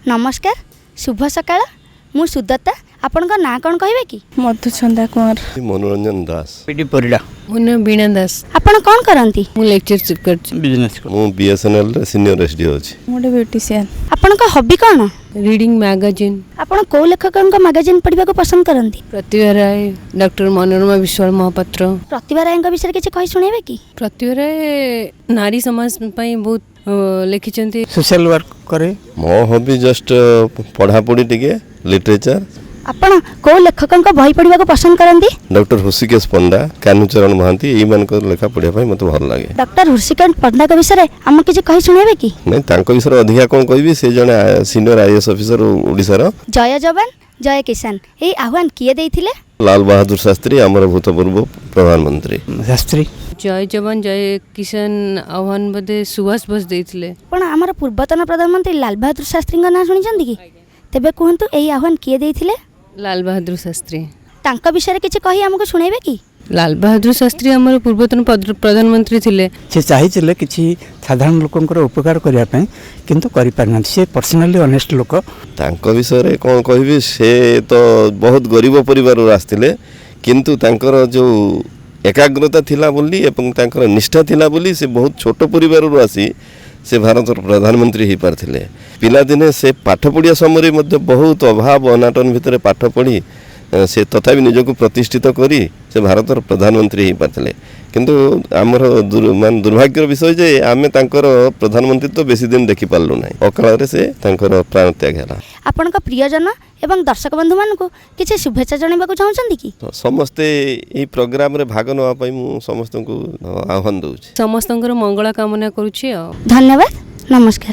नमस्कार शुभ सकाळ मु सुदत्ता आपणका ना कौन कहबे कि मधुचंदा कुमार मनोरंजन दास पीडी परिडा मुन्ना बीणा दास आपण कौन करंती मु लेक्चर कर बिजनेस मु बीएसएनएल रे सीनियर एसडी अछि मोटे ब्यूटिशियन आपणका हॉबी कौन रीडिंग मैगजीन आपण को लेखकन मैगजीन पढ़िबा को पसंद करंती प्रतिभा राय डॉक्टर मनोरमा विश्वाल महापात्र प्रतिभा राय विषय किसी कहि सुनेबे कि प्रतिभा राय नारी समाज पई बहुत लिखिचंती सोशल वर्क करे मो हॉबी जस्ट पढ़ापढ़ी टिके लिटरेचर आपण को लेखकन बही पढ़िबा को पसंद करंती डॉक्टर हृषिकेश पंडा कान्हूचरण महांती एई मान को लेखा पढ़िया पई मते भल लागे डॉक्टर हृषिकेश पंडा के विषय हम किसी कहि सुनेबे कि नहीं तांको विषय अधिका कोन कहबी से जने सीनियर आईएएस ऑफिसर ओडिसा रो जय जवान जय किसान ए आह्वान किए देइथिले लाल बहादुर शास्त्री हमर भूतपूर्व प्रधानमंत्री शास्त्री जय जवान जय किसान आह्वान बदे सुभाष बोस देइथिले पण हमर पूर्वतन प्रधानमंत्री लाल बहादुर शास्त्री ना सुनिचंदी कि तेबे कहंतु एई आह्वान किए देइथिले लाल बहादुर शास्त्री तांका विषय किसी कहि हमको सुनेबे कि लाल बहादुर शास्त्री हमर पूर्वतन प्रधानमंत्री थिले से चाहिए किसी साधारण लोकंकर उपकार करने पे किंतु करि पारना से पर्सनली ऑनेस्ट लोक तांको विषय रे कोन कहबी से तो बहुत गरीब परिवार रो आस्तिले किंतु तांकर जो एकाग्रता थिला बोली एवं तांकर निष्ठा थिला बोली से बहुत छोट परिवार रो आसी से भारत प्रधानमंत्री हो पारथिले पिला दिने से पाठ पढ़िया समय मध्य बहुत अभाव अनाटन भितर पाठ पढ़ी से तथापि निजको प्रतिष्ठित करी से भारत प्रधानमंत्री हो पारथिले किंतु आमर मान दुर्भाग्यर विषय जे आमे तांकर प्रधानमंत्री तो बेसी दिन देखि पारलु नै अकाल रे से तांकर प्राण त्याग हला आपण का प्रियजन एवं दर्शक बंधु मान को किसी शुभेच्छा जणाइबा चाहछन्ती कि समस्ते ई प्रोग्राम रे भाग नवा पई मु समस्त को आह्वान दउछि समस्तंकर मंगल कामना करूछि धन्यवाद नमस्कार।